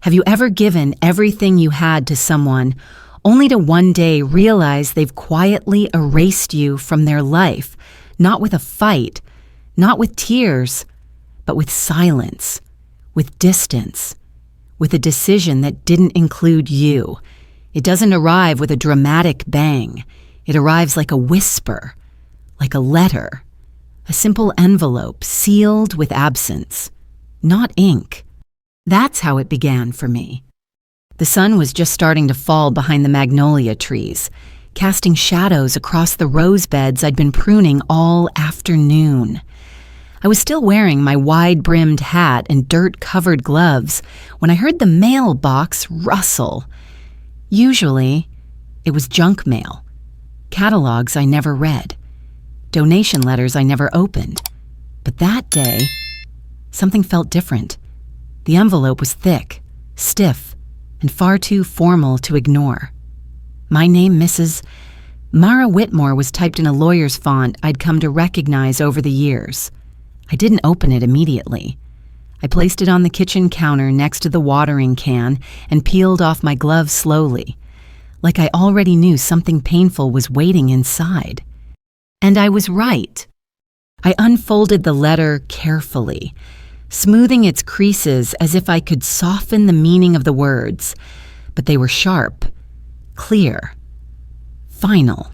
Have you ever given everything you had to someone only to one day realize they've quietly erased you from their life, not with a fight, not with tears, but with silence, with distance, with a decision that didn't include you? It doesn't arrive with a dramatic bang. It arrives like a whisper, like a letter, a simple envelope sealed with absence, not ink. That's how it began for me. The sun was just starting to fall behind the magnolia trees, casting shadows across the rose beds I'd been pruning all afternoon. I was still wearing my wide-brimmed hat and dirt-covered gloves when I heard the mailbox rustle. Usually, it was junk mail, catalogs I never read, donation letters I never opened. But that day, something felt different. The envelope was thick, stiff, and far too formal to ignore. My name, Mrs. Mara Whitmore, was typed in a lawyer's font I'd come to recognize over the years. I didn't open it immediately. I placed it on the kitchen counter next to the watering can and peeled off my gloves slowly, like I already knew something painful was waiting inside. And I was right. I unfolded the letter carefully, smoothing its creases as if I could soften the meaning of the words, but they were sharp, clear, final.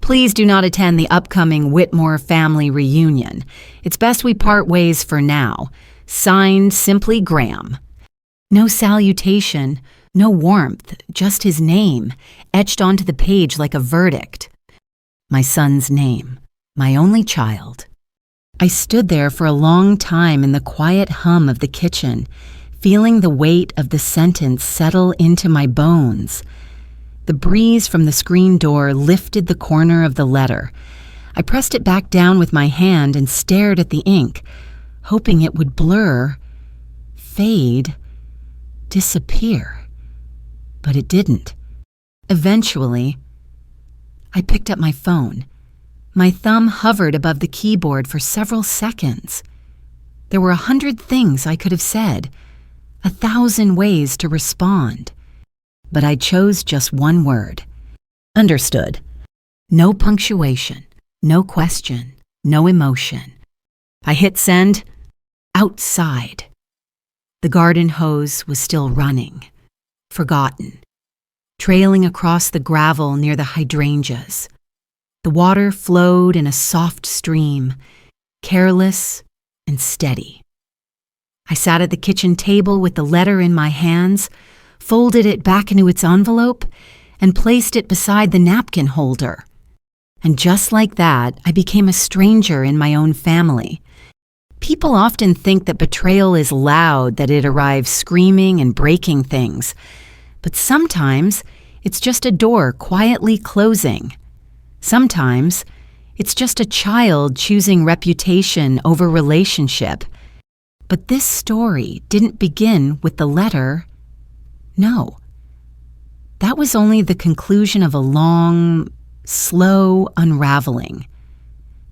Please do not attend the upcoming Whitmore family reunion. It's best we part ways for now. Signed, simply Graham. No salutation, no warmth, just his name, etched onto the page like a verdict. My son's name, my only child. I stood there for a long time in the quiet hum of the kitchen, feeling the weight of the sentence settle into my bones. The breeze from the screen door lifted the corner of the letter. I pressed it back down with my hand and stared at the ink, hoping it would blur, fade, disappear. But it didn't. Eventually, I picked up my phone. My thumb hovered above the keyboard for several seconds. There were 100 things I could have said, 1,000 ways to respond. But I chose just one word. Understood. No punctuation, no question, no emotion. I hit send. Outside. The garden hose was still running, forgotten, trailing across the gravel near the hydrangeas. The water flowed in a soft stream, careless and steady. I sat at the kitchen table with the letter in my hands, folded it back into its envelope, and placed it beside the napkin holder. And just like that, I became a stranger in my own family. People often think that betrayal is loud, that it arrives screaming and breaking things. But sometimes it's just a door quietly closing. Sometimes it's just a child choosing reputation over relationship. But this story didn't begin with the letter. No. That was only the conclusion of a long, slow unraveling.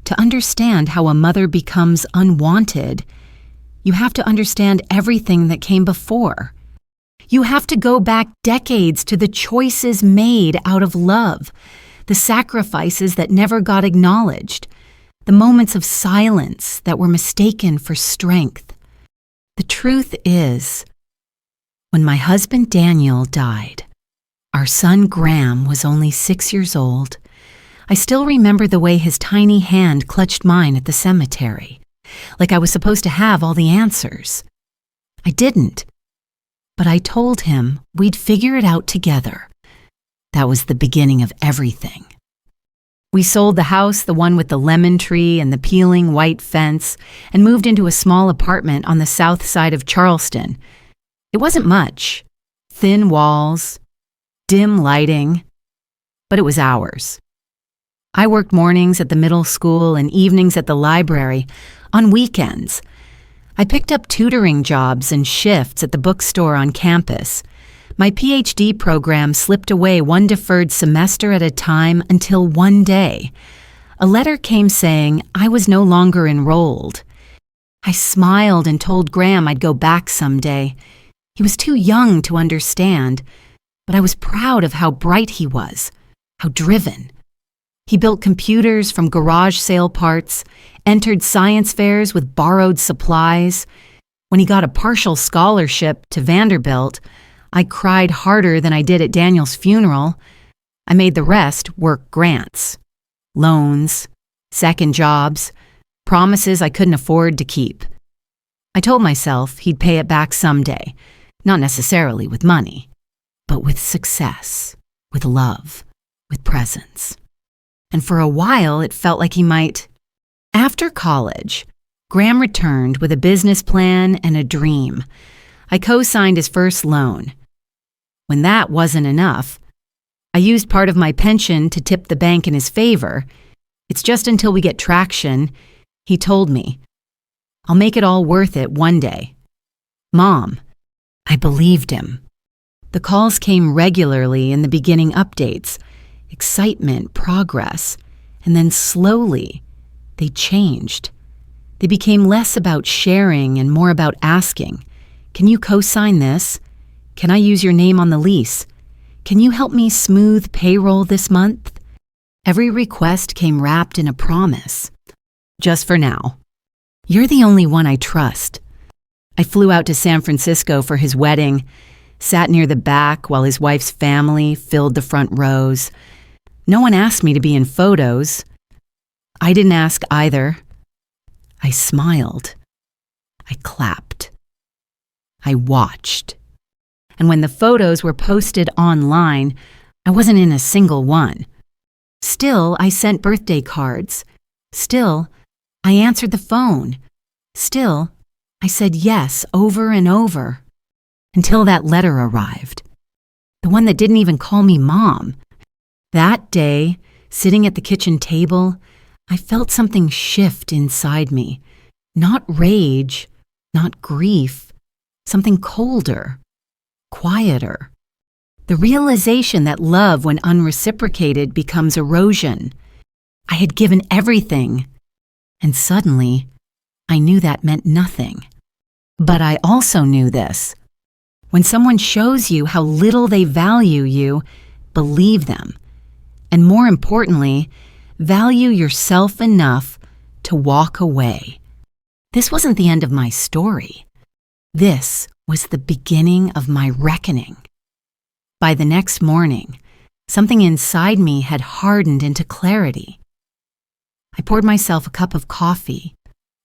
To understand how a mother becomes unwanted, you have to understand everything that came before. You have to go back decades to the choices made out of love, the sacrifices that never got acknowledged, the moments of silence that were mistaken for strength. The truth is, when my husband Daniel died, our son Graham was only 6 years old. I still remember the way his tiny hand clutched mine at the cemetery, like I was supposed to have all the answers. I didn't, but I told him we'd figure it out together. That was the beginning of everything. We sold the house, the one with the lemon tree and the peeling white fence, and moved into a small apartment on the south side of Charleston. It wasn't much. Thin walls, dim lighting, but it was ours. I worked mornings at the middle school and evenings at the library, on weekends. I picked up tutoring jobs and shifts at the bookstore on campus. My PhD program slipped away one deferred semester at a time until one day. A letter came saying I was no longer enrolled. I smiled and told Graham I'd go back someday. He was too young to understand, but I was proud of how bright he was, how driven. He built computers from garage sale parts, entered science fairs with borrowed supplies. When he got a partial scholarship to Vanderbilt, I cried harder than I did at Daniel's funeral. I made the rest work grants, loans, second jobs, promises I couldn't afford to keep. I told myself he'd pay it back someday, not necessarily with money, but with success, with love, with presence. And for a while, it felt like he might. After college, Graham returned with a business plan and a dream. I co-signed his first loan. When that wasn't enough, I used part of my pension to tip the bank in his favor. It's just until we get traction, he told me. I'll make it all worth it one day. Mom, I believed him. The calls came regularly in the beginning updates, excitement, progress, and then slowly, they changed. They became less about sharing and more about asking, can you co-sign this? Can I use your name on the lease? Can you help me smooth payroll this month? Every request came wrapped in a promise. Just for now. You're the only one I trust. I flew out to San Francisco for his wedding, sat near the back while his wife's family filled the front rows. No one asked me to be in photos. I didn't ask either. I smiled. I clapped. I watched. And when the photos were posted online, I wasn't in a single one. Still, I sent birthday cards. Still, I answered the phone. Still, I said yes over and over. Until that letter arrived. The one that didn't even call me Mom. That day, sitting at the kitchen table, I felt something shift inside me. Not rage, not grief, something colder, quieter. The realization that love, when unreciprocated, becomes erosion. I had given everything, and suddenly, I knew that meant nothing. But I also knew this. When someone shows you how little they value you, believe them. And more importantly, value yourself enough to walk away. This wasn't the end of my story. This was the beginning of my reckoning. By the next morning, something inside me had hardened into clarity. I poured myself a cup of coffee,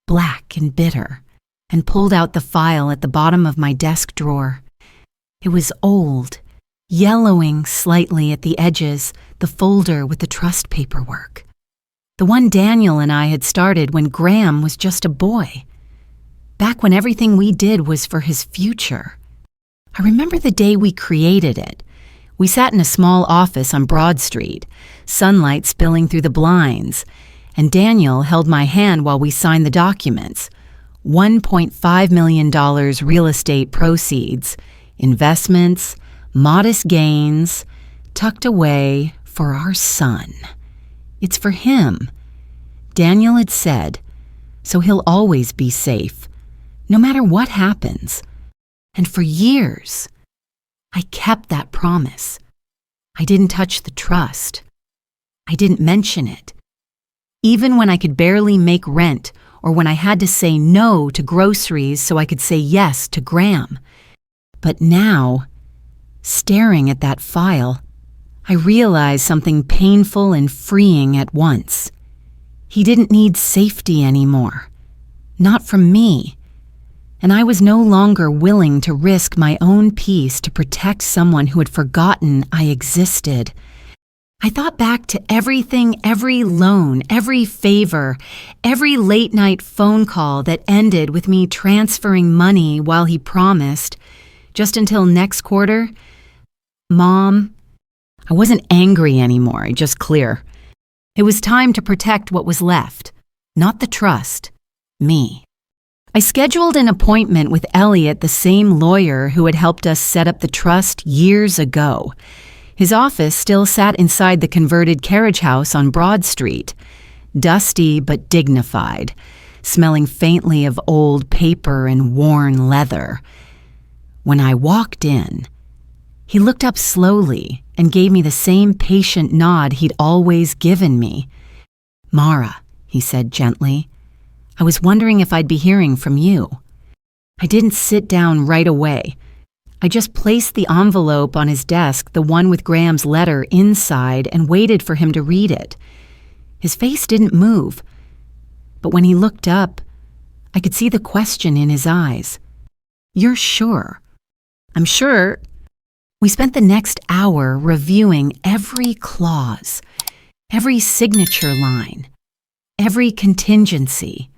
black and bitter, and pulled out the file at the bottom of my desk drawer. It was old, yellowing slightly at the edges, the folder with the trust paperwork. The one Daniel and I had started when Graham was just a boy. Back when everything we did was for his future. I remember the day we created it. We sat in a small office on Broad Street, sunlight spilling through the blinds, and Daniel held my hand while we signed the documents. $1.5 million real estate proceeds, investments, modest gains, tucked away for our son. It's for him. Daniel had said, so he'll always be safe, no matter what happens. And for years, I kept that promise. I didn't touch the trust. I didn't mention it. Even when I could barely make rent or when I had to say no to groceries so I could say yes to Graham. But now, staring at that file, I realized something painful and freeing at once. He didn't need safety anymore. Not from me. And I was no longer willing to risk my own peace to protect someone who had forgotten I existed. I thought back to everything, every loan, every favor, every late-night phone call that ended with me transferring money while he promised, just until next quarter. Mom, I wasn't angry anymore, just clear. It was time to protect what was left, not the trust, me. I scheduled an appointment with Elliot, the same lawyer who had helped us set up the trust years ago. His office still sat inside the converted carriage house on Broad Street, dusty but dignified, smelling faintly of old paper and worn leather. When I walked in, he looked up slowly and gave me the same patient nod he'd always given me. "Mara," he said gently, "I was wondering if I'd be hearing from you." I didn't sit down right away. I just placed the envelope on his desk, the one with Graham's letter inside, and waited for him to read it. His face didn't move, but when he looked up, I could see the question in his eyes. "You're sure?" "I'm sure." We spent the next hour reviewing every clause, every signature line, every contingency.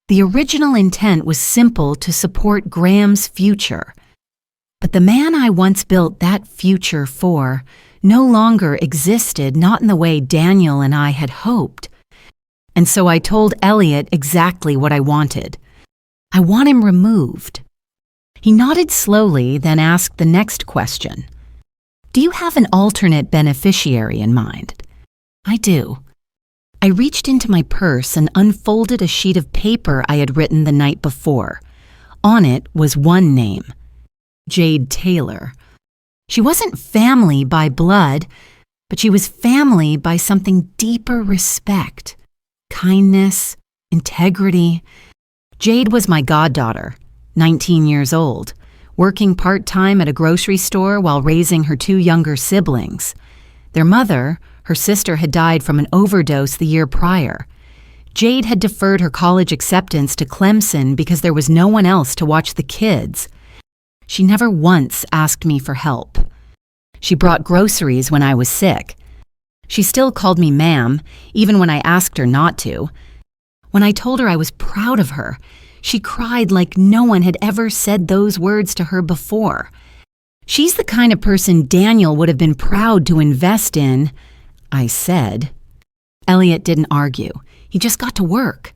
The original intent was simple: to support Graham's future. But the man I once built that future for no longer existed, not in the way Daniel and I had hoped. And so I told Elliot exactly what I wanted. I want him removed. He nodded slowly, then asked the next question. "Do you have an alternate beneficiary in mind?" "I do." I reached into my purse and unfolded a sheet of paper I had written the night before. On it was one name: Jade Taylor. She wasn't family by blood, but she was family by something deeper: respect, kindness, integrity. Jade was my goddaughter, 19 years old, working part-time at a grocery store while raising her two younger siblings. Their mother, her sister, had died from an overdose the year prior. Jade had deferred her college acceptance to Clemson because there was no one else to watch the kids. She never once asked me for help. She brought groceries when I was sick. She still called me ma'am, even when I asked her not to. When I told her I was proud of her, she cried like no one had ever said those words to her before. "She's the kind of person Daniel would have been proud to invest in," I said. Elliot didn't argue. He just got to work.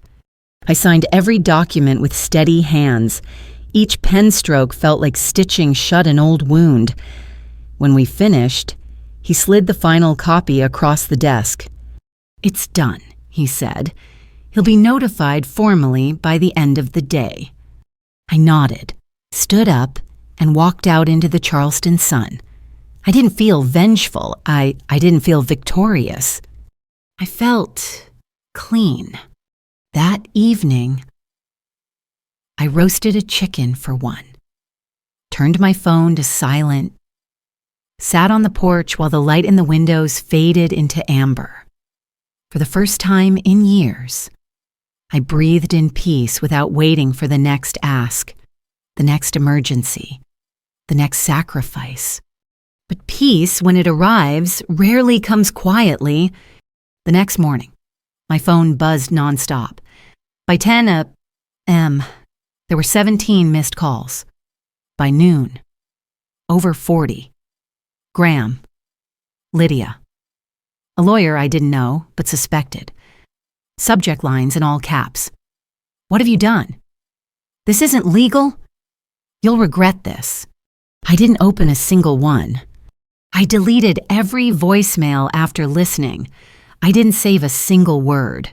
I signed every document with steady hands. Each pen stroke felt like stitching shut an old wound. When we finished, he slid the final copy across the desk. "It's done," he said. "He'll be notified formally by the end of the day." I nodded, stood up, and walked out into the Charleston sun. I didn't feel vengeful. I didn't feel victorious. I felt clean. That evening, I roasted a chicken for one, turned my phone to silent, sat on the porch while the light in the windows faded into amber. For the first time in years, I breathed in peace without waiting for the next ask, the next emergency, the next sacrifice. But peace, when it arrives, rarely comes quietly. The next morning, my phone buzzed nonstop. By 10 a.m., there were 17 missed calls. By noon, over 40. Graham, Lydia. A lawyer I didn't know, but suspected. Subject lines in all caps. "What have you done? This isn't legal. You'll regret this." I didn't open a single one. I deleted every voicemail after listening. I didn't save a single word.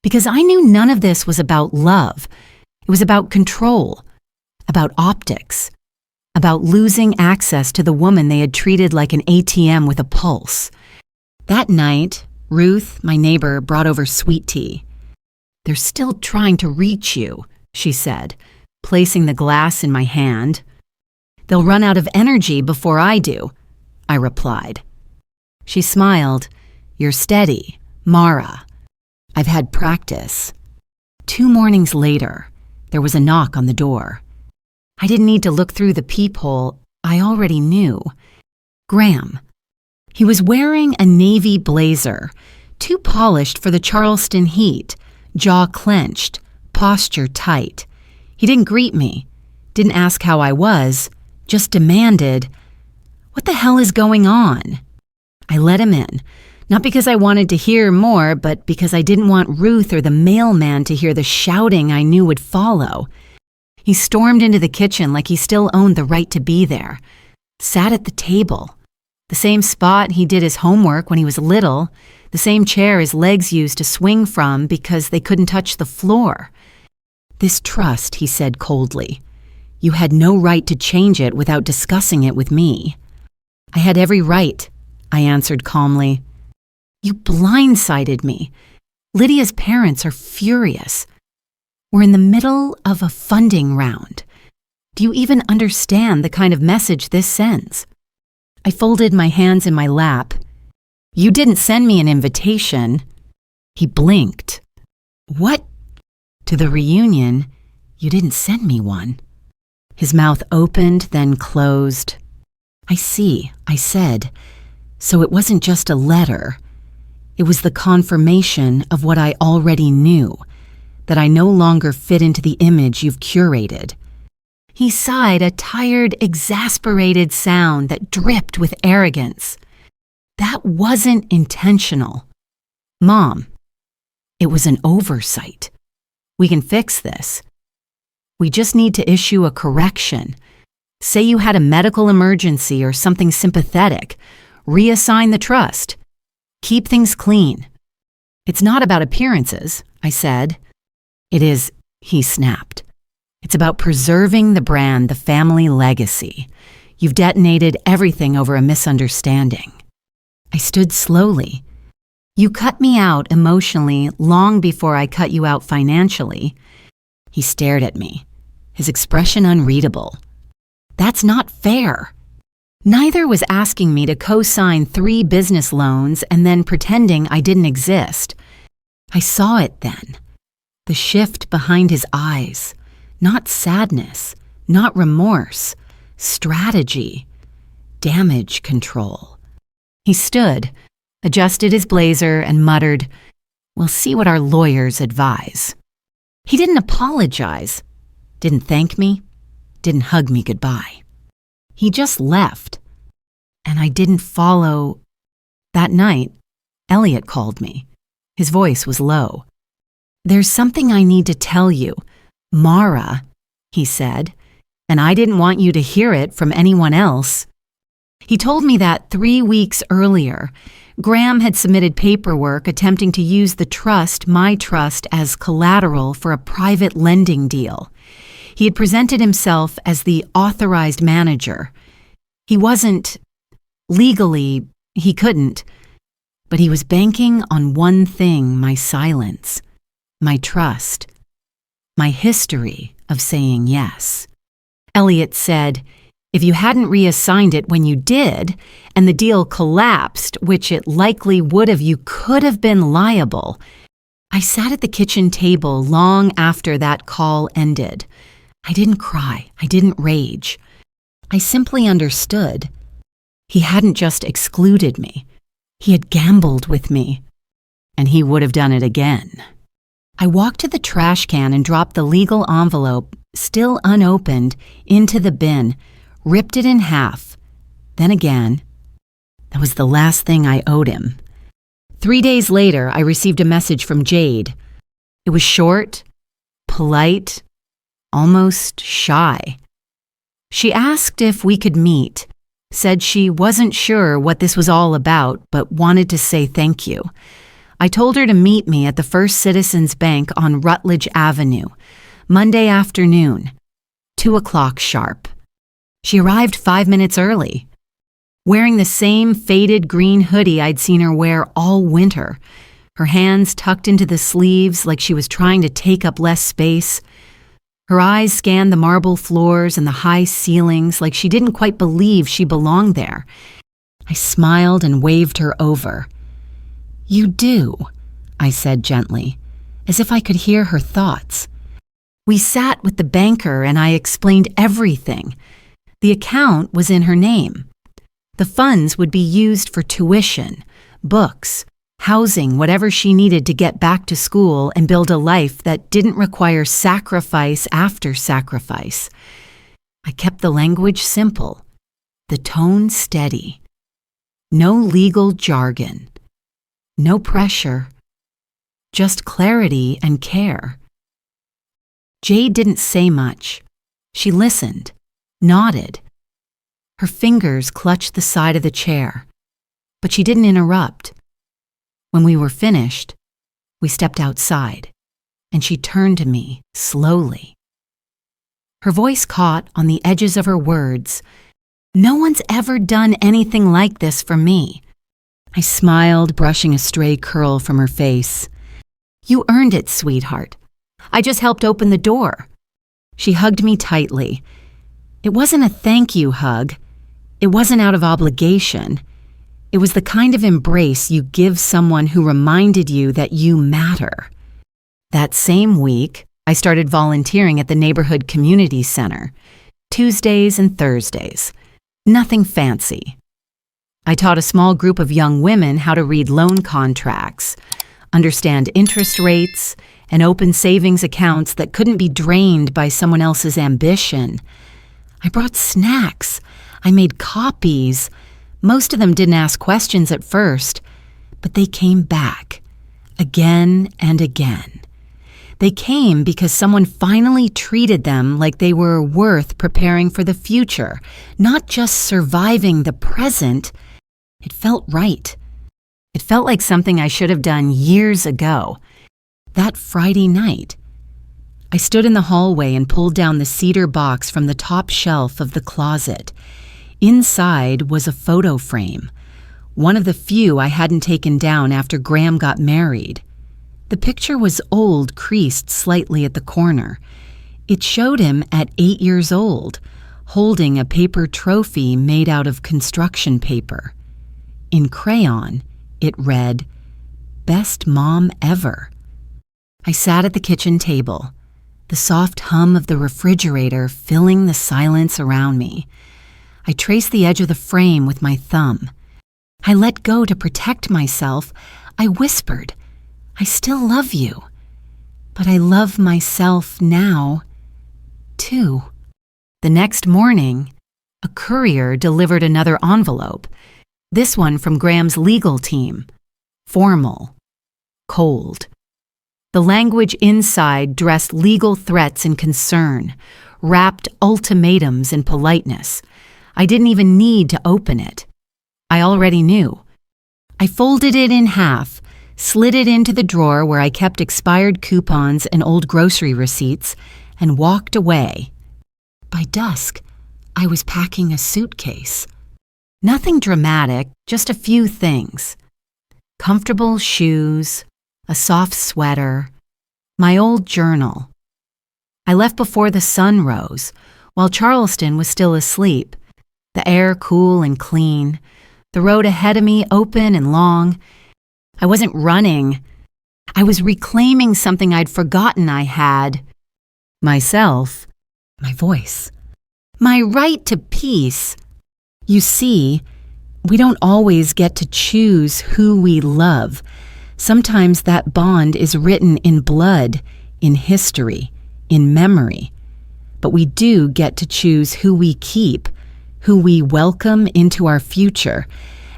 Because I knew none of this was about love. It was about control, about optics, about losing access to the woman they had treated like an ATM with a pulse. That night, Ruth, my neighbor, brought over sweet tea. "They're still trying to reach you," she said, placing the glass in my hand. "They'll run out of energy before I do," I replied. She smiled. "You're steady, Mara. I've had practice." 2 mornings later, there was a knock on the door. I didn't need to look through the peephole. I already knew. Graham. He was wearing a navy blazer, too polished for the Charleston heat, jaw clenched, posture tight. He didn't greet me, didn't ask how I was, just demanded, "What the hell is going on?" I let him in, not because I wanted to hear more, but because I didn't want Ruth or the mailman to hear the shouting I knew would follow. He stormed into the kitchen like he still owned the right to be there, sat at the table, the same spot he did his homework when he was little, the same chair his legs used to swing from because they couldn't touch the floor. "This trust," he said coldly. You had no right to change it without discussing it with me. I had every right, I answered calmly. You blindsided me. Lydia's parents are furious. We're in the middle of a funding round. Do you even understand the kind of message this sends? I folded my hands in my lap. You didn't send me an invitation. He blinked. What? To the reunion, you didn't send me one. His mouth opened, then closed. I see, I said. So it wasn't just a letter. It was the confirmation of what I already knew, that I no longer fit into the image you've curated. He sighed, a tired, exasperated sound that dripped with arrogance. That wasn't intentional. Mom, it was an oversight. We can fix this. We just need to issue a correction. Say you had a medical emergency or something sympathetic. Reassign the trust. Keep things clean. It's not about appearances, I said. It is, he snapped. It's about preserving the brand, the family legacy. You've detonated everything over a misunderstanding. I stood slowly. You cut me out emotionally long before I cut you out financially. He stared at me, his expression unreadable. That's not fair. Neither was asking me to co-sign 3 business loans and then pretending I didn't exist. I saw it then. The shift behind his eyes. Not sadness, not remorse. Strategy. Damage control. He stood, adjusted his blazer, and muttered, "We'll see what our lawyers advise." He didn't apologize, didn't thank me, didn't hug me goodbye. He just left, and I didn't follow. That night, Elliot called me. His voice was low. "There's something I need to tell you, Mara," he said, "and I didn't want you to hear it from anyone else." He told me that 3 weeks earlier, Graham had submitted paperwork attempting to use the trust, my trust, as collateral for a private lending deal. He had presented himself as the authorized manager. He wasn't. Legally, he couldn't. But he was banking on one thing, my silence, my trust, my history of saying yes. Elliot said, if you hadn't reassigned it when you did, and the deal collapsed, which it likely would have, you could have been liable. I sat at the kitchen table long after that call ended. I didn't cry. I didn't rage. I simply understood. He hadn't just excluded me. He had gambled with me. And he would have done it again. I walked to the trash can and dropped the legal envelope, still unopened, into the bin, ripped it in half. Then again. That was the last thing I owed him. 3 days later, I received a message from Jade. It was short, polite, almost shy. She asked if we could meet, said she wasn't sure what this was all about, but wanted to say thank you. I told her to meet me at the First Citizens Bank on Rutledge Avenue, Monday afternoon, 2 o'clock sharp. She arrived 5 minutes early, wearing the same faded green hoodie I'd seen her wear all winter, her hands tucked into the sleeves like she was trying to take up less space. Her eyes scanned the marble floors and the high ceilings like she didn't quite believe she belonged there. I smiled and waved her over. You do, I said gently, as if I could hear her thoughts. We sat with the banker and I explained everything. The account was in her name. The funds would be used for tuition, books, housing, whatever she needed to get back to school and build a life that didn't require sacrifice after sacrifice. I kept the language simple, the tone steady. No legal jargon, no pressure, just clarity and care. Jade didn't say much. She listened, nodded. Her fingers clutched the side of the chair, but she didn't interrupt. When we were finished, we stepped outside, and she turned to me slowly. Her voice caught on the edges of her words. "No one's ever done anything like this for me." I smiled, brushing a stray curl from her face. "You earned it, sweetheart. I just helped open the door." She hugged me tightly. It wasn't a thank you hug. It wasn't out of obligation. It was the kind of embrace you give someone who reminded you that you matter. That same week, I started volunteering at the neighborhood community center, Tuesdays and Thursdays. Nothing fancy. I taught a small group of young women how to read loan contracts, understand interest rates, and open savings accounts that couldn't be drained by someone else's ambition. I brought snacks. I made copies. Most of them didn't ask questions at first, but they came back, again and again. They came because someone finally treated them like they were worth preparing for the future, not just surviving the present. It felt right. It felt like something I should have done years ago. That Friday night, I stood in the hallway and pulled down the cedar box from the top shelf of the closet. Inside was a photo frame, one of the few I hadn't taken down after Graham got married. The picture was old, creased slightly at the corner. It showed him at 8 years old, holding a paper trophy made out of construction paper. In crayon, it read, "Best Mom Ever." I sat at the kitchen table, the soft hum of the refrigerator filling the silence around me. I traced the edge of the frame with my thumb. I let go to protect myself. I whispered, "I still love you, but I love myself now, too." The next morning, a courier delivered another envelope, this one from Graham's legal team. Formal, cold. The language inside dressed legal threats in concern, wrapped ultimatums in politeness. I didn't even need to open it. I already knew. I folded it in half, slid it into the drawer where I kept expired coupons and old grocery receipts, and walked away. By dusk, I was packing a suitcase. Nothing dramatic, just a few things. Comfortable shoes, a soft sweater, my old journal. I left before the sun rose, while Charleston was still asleep, the air cool and clean, the road ahead of me open and long. I wasn't running. I was reclaiming something I'd forgotten I had. Myself, my voice, my right to peace. You see, we don't always get to choose who we love. Sometimes that bond is written in blood, in history, in memory. But we do get to choose who we keep, who we welcome into our future.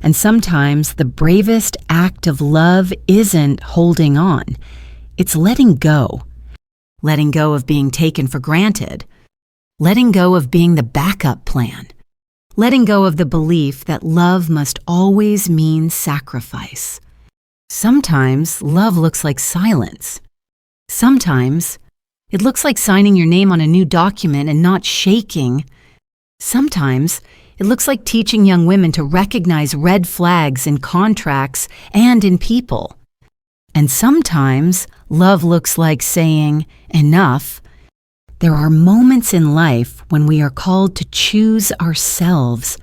And sometimes the bravest act of love isn't holding on. It's letting go. Letting go of being taken for granted. Letting go of being the backup plan. Letting go of the belief that love must always mean sacrifice. Sometimes love looks like silence. Sometimes it looks like signing your name on a new document and not shaking. Sometimes it looks like teaching young women to recognize red flags in contracts and in people. And sometimes love looks like saying, "Enough." There are moments in life when we are called to choose ourselves,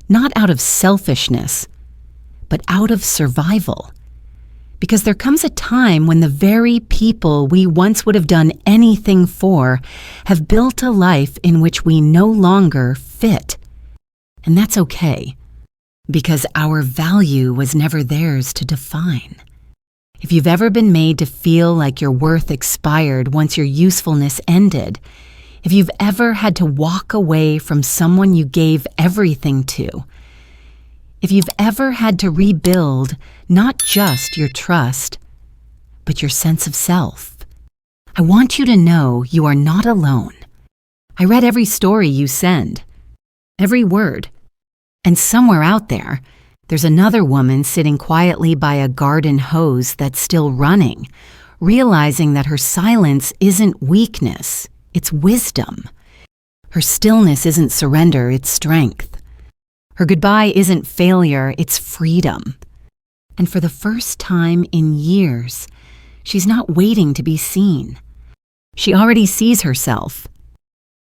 not out of selfishness, but out of survival. Because there comes a time when the very people we once would have done anything for have built a life in which we no longer fit. And that's okay, because our value was never theirs to define. If you've ever been made to feel like your worth expired once your usefulness ended, if you've ever had to walk away from someone you gave everything to, if you've ever had to rebuild not just your trust, but your sense of self, I want you to know you are not alone. I read every story you send, every word. And somewhere out there, there's another woman sitting quietly by a garden hose that's still running, realizing that her silence isn't weakness, it's wisdom. Her stillness isn't surrender, it's strength. Her goodbye isn't failure, it's freedom. And for the first time in years, she's not waiting to be seen. She already sees herself,